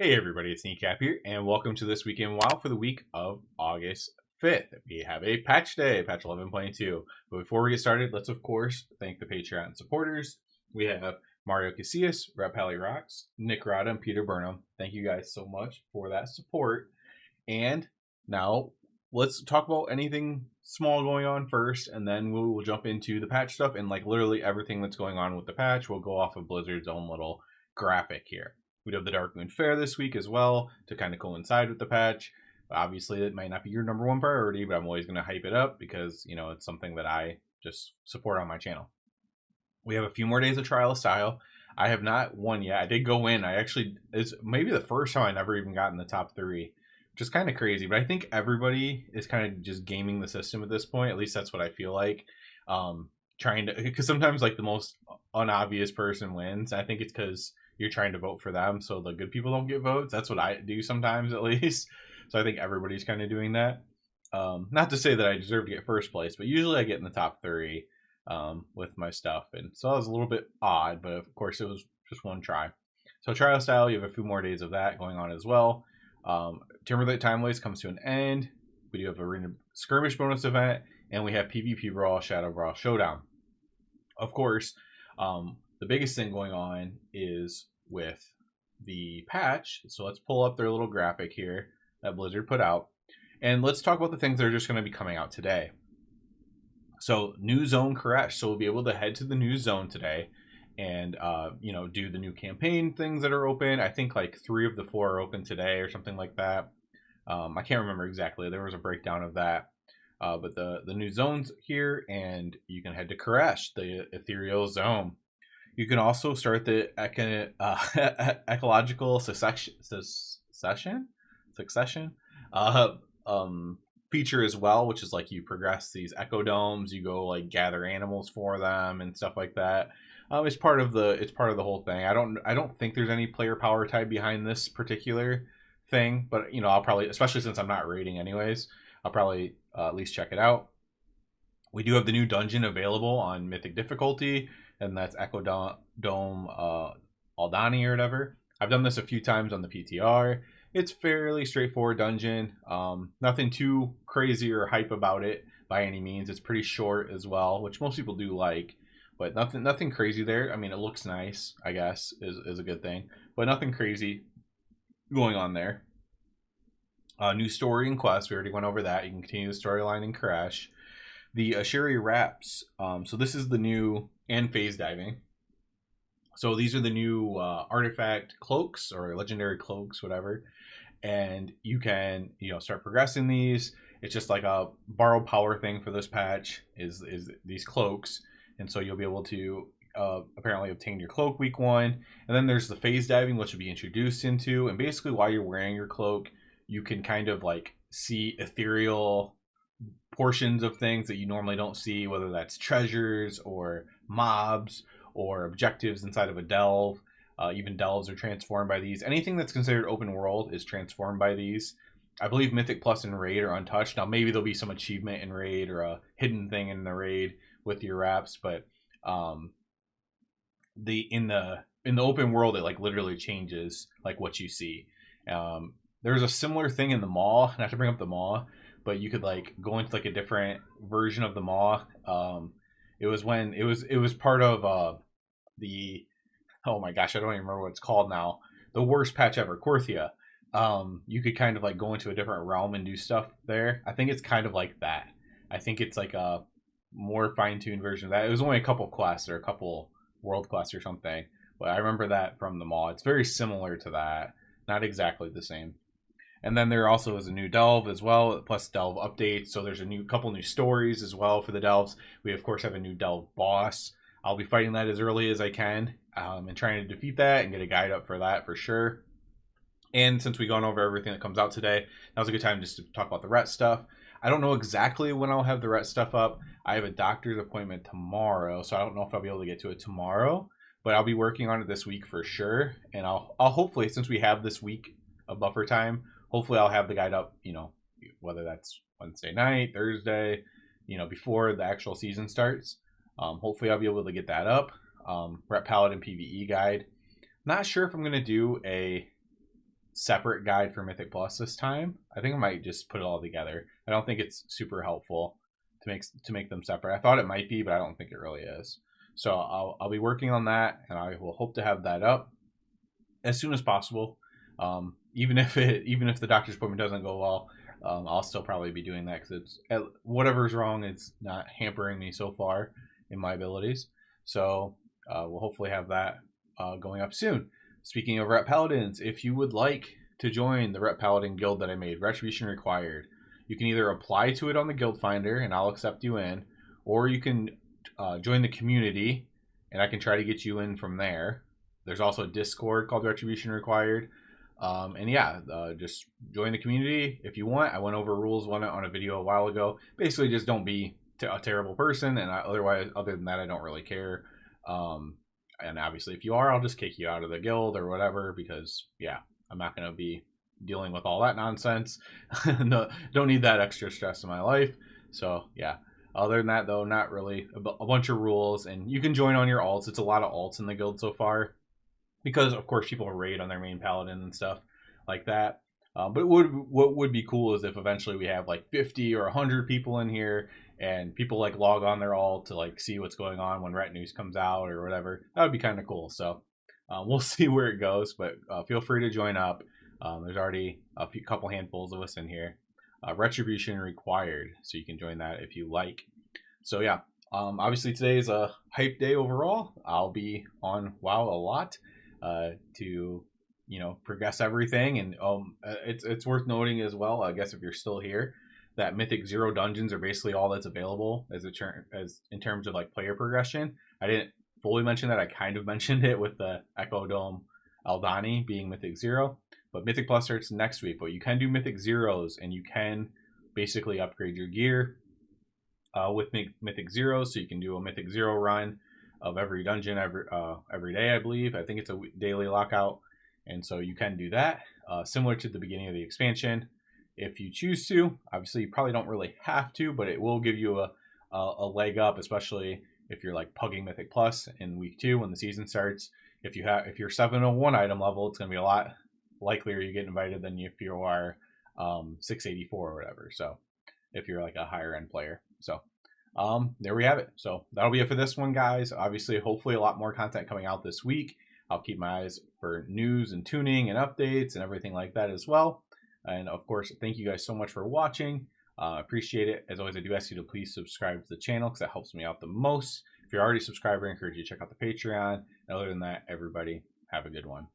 Hey everybody, it's Kneecap here, and welcome to This Week in WoW for the week of August 5th. We have a patch day, patch 11.2. But before we get started, let's of course thank the Patreon supporters. We have Mario Casillas, Rep Pally Rocks, Nick Rada, and Peter Burnham. Thank you guys so much for that support. And now let's talk about anything small going on first, and then we'll jump into the patch stuff and like literally everything that's going on with the patch. We'll go off of Blizzard's own little graphic here. We have the Darkmoon Fair this week as well to kind of coincide with the patch. Obviously, it might not be your number one priority, but I'm always going to hype it up because, you know, it's something that I just support on my channel. We have a few more days of Trial of Style. I have not won yet. I did go in. It's maybe the first time I never even got in the top 3, which is kind of crazy. But I think everybody is kind of just gaming the system at this point. At least that's what I feel like. Trying to, because sometimes like the most unobvious person wins. I think it's because you're trying to vote for them so the good people don't get votes. That's what I do sometimes, at least. So I think everybody's kind of doing that. Not to say that I deserve to get first place, but usually I get in the top 3 with my stuff. And so that was a little bit odd, but of course it was just one try. So Trial Style, you have a few more days of that going on as well. Timberlake Time Waste comes to an end. We do have a Arena Skirmish bonus event, and we have PvP Brawl, Shadow Brawl Showdown. Of course, the biggest thing going on is with the patch. So let's pull up their little graphic here that Blizzard put out. And let's talk about the things that are just going to be coming out today. So new zone Koresh. So we'll be able to head to the new zone today and, do the new campaign things that are open. I think like 3 of the 4 are open today or something like that. I can't remember exactly. There was a breakdown of that. But the new zone's here, and you can head to Koresh, the ethereal zone. You can also start the ecological succession feature as well, which is like you progress these echo domes, you go like gather animals for them and stuff like that. It's part of the whole thing. I don't think there's any player power tied behind this particular thing, but I'll probably, especially since I'm not raiding anyways, I'll probably at least check it out. We do have the new dungeon available on Mythic difficulty, and that's Echo Dome Aldani or whatever. I've done this a few times on the PTR. It's fairly straightforward dungeon. Nothing too crazy or hype about it by any means. It's pretty short as well, which most people do like, but nothing crazy there. I mean, it looks nice, I guess, is a good thing, but nothing crazy going on there. New story and quest. We already went over that. You can continue the storyline in Koresh. The Asheri Wraps. So this is the new, and phase diving. So these are the new artifact cloaks or legendary cloaks, whatever. And you can start progressing these. It's just like a borrowed power thing for this patch is these cloaks, and so you'll be able to apparently obtain your cloak week 1. And then there's the phase diving, which will be introduced into. And basically, while you're wearing your cloak, you can kind of like see ethereal portions of things that you normally don't see, whether that's treasures or mobs or objectives inside of a delve. Even delves are transformed by these. Anything that's considered open world is transformed by these. I believe Mythic Plus and Raid are untouched. Now maybe there'll be some achievement in Raid or a hidden thing in the Raid with your wraps, but in the open world it like literally changes like what you see. There's a similar thing in the Maw, not to bring up the Maw, but you could like go into like a different version of the Maw. It was part of the, oh my gosh, I don't even remember what it's called now. The worst patch ever, Korthia. You could kind of like go into a different realm and do stuff there. I think it's kind of like that. I think it's like a more fine-tuned version of that. It was only a couple quests or a couple world quests or something, but I remember that from the Maw. It's very similar to that, not exactly the same. And then there also is a new delve as well, plus delve updates. So there's a couple new stories as well for the delves. We of course have a new delve boss. I'll be fighting that as early as I can and trying to defeat that and get a guide up for that for sure. And since we've gone over everything that comes out today, now's a good time just to talk about the Ret stuff. I don't know exactly when I'll have the Ret stuff up. I have a doctor's appointment tomorrow, so I don't know if I'll be able to get to it tomorrow. But I'll be working on it this week for sure. And I'll hopefully, since we have this week of buffer time, hopefully I'll have the guide up, whether that's Wednesday night, Thursday, before the actual season starts. Hopefully I'll be able to get that up. Rep Paladin PvE guide. Not sure if I'm going to do a separate guide for Mythic Plus this time. I think I might just put it all together. I don't think it's super helpful to make them separate. I thought it might be, but I don't think it really is. So I'll be working on that, and I will hope to have that up as soon as possible. Even if the doctor's appointment doesn't go well, I'll still probably be doing that because it's whatever's wrong. It's not hampering me so far in my abilities. So we'll hopefully have that going up soon. Speaking of Rep Paladins, if you would like to join the Rep Paladin guild that I made, Retribution Required, you can either apply to it on the Guild Finder and I'll accept you in, or you can join the community and I can try to get you in from there. There's also a Discord called Retribution Required. And yeah, just join the community if you want. I went over rules on a video a while ago. Basically, just don't be a terrible person, and other than that, I don't really care. And obviously, if you are, I'll just kick you out of the guild or whatever, because yeah, I'm not going to be dealing with all that nonsense. No, don't need that extra stress in my life. So yeah. Other than that, though, not really. A bunch of rules, and you can join on your alts. It's a lot of alts in the guild so far, because of course people raid on their main paladin and stuff like that. But what would be cool is if eventually we have like 50 or 100 people in here, and people like log on their alt to like see what's going on when Ret News comes out or whatever. That would be kind of cool. So we'll see where it goes, but feel free to join up. There's already a couple handfuls of us in here. Retribution Required, so you can join that if you like. So yeah, obviously today is a hype day overall. I'll be on WoW a lot to progress everything, and it's worth noting as well, I guess, if you're still here, that Mythic 0 dungeons are basically all that's available as in terms of like player progression. I didn't fully mention that. I kind of mentioned it with the Echo Dome Aldani being Mythic 0, but Mythic Plus starts next week. But you can do Mythic Zeros, and you can basically upgrade your gear with Mythic Zeros, so you can do a Mythic 0 run of every dungeon every day, I believe. I think it's a daily lockout, and so you can do that, similar to the beginning of the expansion if you choose to. Obviously, you probably don't really have to, but it will give you a leg up, especially if you're like pugging Mythic Plus in week 2 when the season starts. If you're 701 item level, it's going to be a lot likelier you get invited than if you are 684 or whatever. So if you're like a higher end player. So there we have it. So that'll be it for this one, guys. Obviously, hopefully a lot more content coming out this week. I'll keep my eyes for news and tuning and updates and everything like that as well. And of course, thank you guys so much for watching. Appreciate it. As always, I do ask you to please subscribe to the channel because that helps me out the most. If you're already a subscriber, I encourage you to check out the Patreon. And other than that, everybody have a good one.